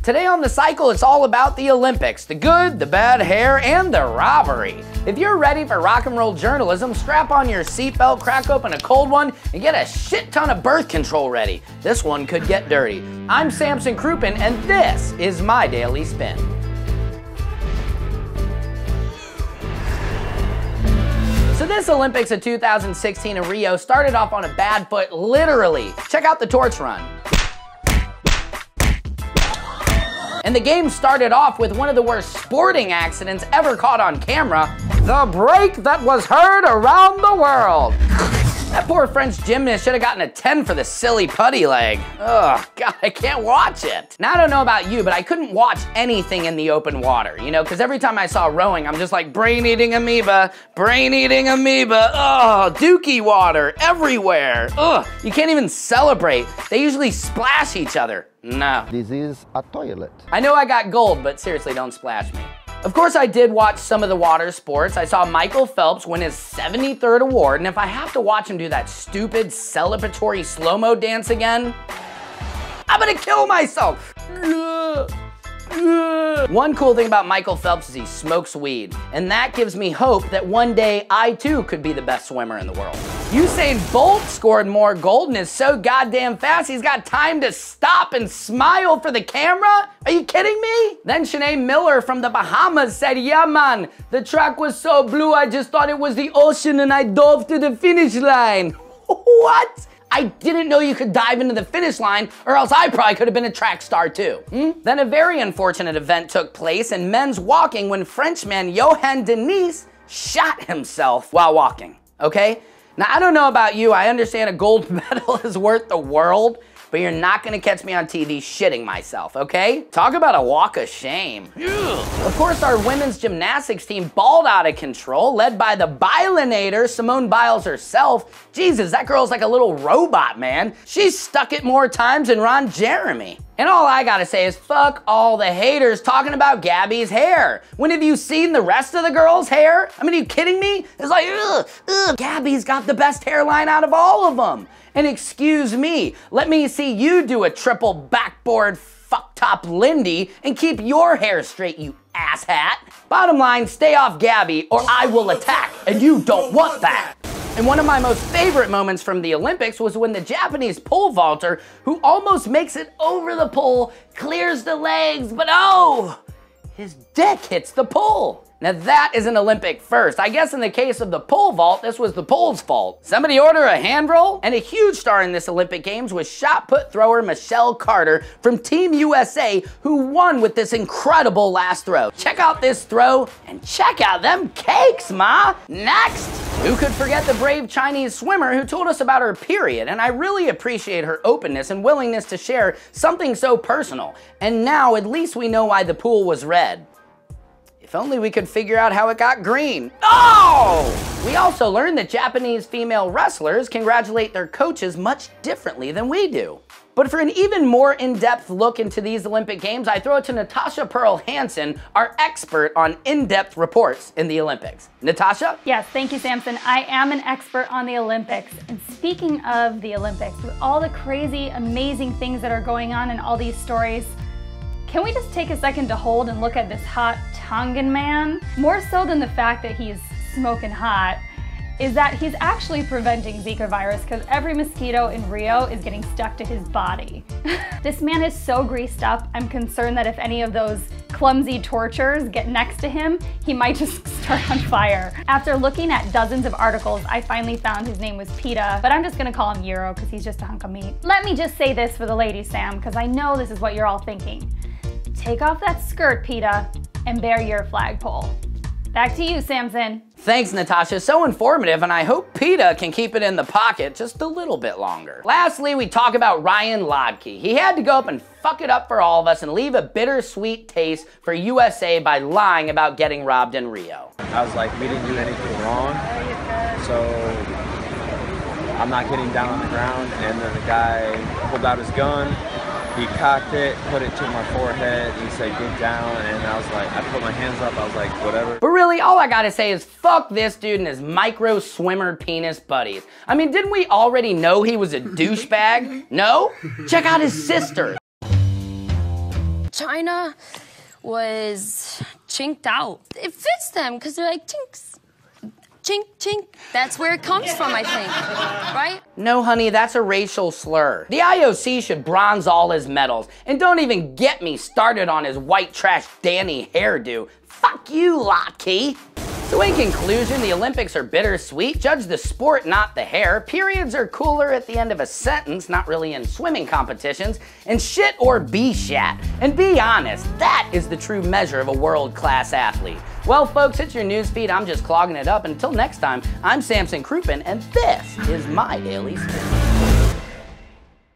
Today on The Cycle, it's all about the Olympics, the good, the bad hair, and the robbery. If you're ready for rock and roll journalism, strap on your seatbelt, crack open a cold one, and get a shit ton of birth control ready. This one could get dirty. I'm Samson Crouppen, and this is my Daily Spin. So this Olympics of 2016 in Rio started off on a bad foot, literally. Check out the torch run. And the game started off with one of the worst sporting accidents ever caught on camera, the break that was heard around the world. That poor French gymnast should have gotten a 10 for the silly putty leg. Ugh, God, I can't watch it. Now, I don't know about you, but I couldn't watch anything in the open water, you know, because every time I saw rowing, I'm just like, brain-eating amoeba, brain-eating amoeba. Ugh, dookie water everywhere. Ugh, you can't even celebrate. They usually splash each other. No. This is a toilet. I know I got gold, but seriously, don't splash me. Of course, I did watch some of the water sports. I saw Michael Phelps win his 73rd award, and if I have to watch him do that stupid celebratory slow-mo dance again, I'm gonna kill myself. One cool thing about Michael Phelps is he smokes weed, and that gives me hope that one day I too could be the best swimmer in the world. Usain Bolt scored more gold and is so goddamn fast he's got time to stop and smile for the camera? Are you kidding me? Then Shanae Miller from the Bahamas said, yeah man, the track was so blue I just thought it was the ocean and I dove to the finish line. What? I didn't know you could dive into the finish line, or else I probably could have been a track star too. Then a very unfortunate event took place in men's walking when Frenchman Johan Denis shot himself while walking, okay? Now, I don't know about you, I understand a gold medal is worth the world, but you're not gonna catch me on TV shitting myself, okay? Talk about a walk of shame. Ugh. Of course, our women's gymnastics team balled out of control, led by the Bilinator, Simone Biles herself. Jesus, that girl's like a little robot, man. She's stuck it more times than Ron Jeremy. And all I gotta say is fuck all the haters talking about Gabby's hair. When have you seen the rest of the girls' hair? I mean, are you kidding me? It's like, ugh, Gabby's got the best hairline out of all of them. And excuse me, let me see you do a triple backboard fuck top Lindy and keep your hair straight, you asshat. Bottom line, stay off Gabby or I will attack, and you don't want that. And one of my most favorite moments from the Olympics was when the Japanese pole vaulter, who almost makes it over the pole, clears the legs, but oh, his dick hits the pole. Now that is an Olympic first. I guess in the case of the pole vault, this was the pole's fault. Somebody order a hand roll? And a huge star in this Olympic Games was shot put thrower Michelle Carter from Team USA, who won with this incredible last throw. Check out this throw and check out them cakes, ma. Next. Who could forget the brave Chinese swimmer who told us about her period? And I really appreciate her openness and willingness to share something so personal. And now at least we know why the pool was red. If only we could figure out how it got green. Oh! We also learned that Japanese female wrestlers congratulate their coaches much differently than we do. But for an even more in-depth look into these Olympic Games, I throw it to Natasha Pearl Hansen, our expert on in-depth reports in the Olympics. Natasha? Yes, thank you, Samson. I am an expert on the Olympics. And speaking of the Olympics, with all the crazy, amazing things that are going on in all these stories, can we just take a second to hold and look at this hot Tongan man? More so than the fact that he's smoking hot, is that he's actually preventing Zika virus because every mosquito in Rio is getting stuck to his body. This man is so greased up, I'm concerned that if any of those clumsy torchers get next to him, he might just start on fire. After looking at dozens of articles, I finally found his name was PETA, but I'm just gonna call him Euro because he's just a hunk of meat. Let me just say this for the ladies, Sam, because I know this is what you're all thinking. Take off that skirt, PETA, and bear your flagpole. Back to you, Samson. Thanks, Natasha. So informative, and I hope PETA can keep it in the pocket just a little bit longer. Lastly, we talk about Ryan Lodke. He had to go up and fuck it up for all of us and leave a bittersweet taste for USA by lying about getting robbed in Rio. I was like, we didn't do anything wrong, so I'm not getting down on the ground. And then the guy pulled out his gun. He cocked it, put it to my forehead, he said, get down, and I was like, I put my hands up, I was like, whatever. But really, all I gotta say is fuck this dude and his micro swimmer penis buddies. I mean, didn't we already know he was a douchebag? No? Check out his sister. China was chinked out. It fits them because they're like chinks. Chink, chink. That's where it comes from, I think, right? No, honey, that's a racial slur. The IOC should bronze all his medals. And don't even get me started on his white trash Danny hairdo. Fuck you, Lockie. So in conclusion, the Olympics are bittersweet. Judge the sport, not the hair. Periods are cooler at the end of a sentence, not really in swimming competitions. And shit or be shat. And be honest, that is the true measure of a world-class athlete. Well, folks, it's your newsfeed. I'm just clogging it up. Until next time, I'm Samson Crouppen, and this is my Daily Spin.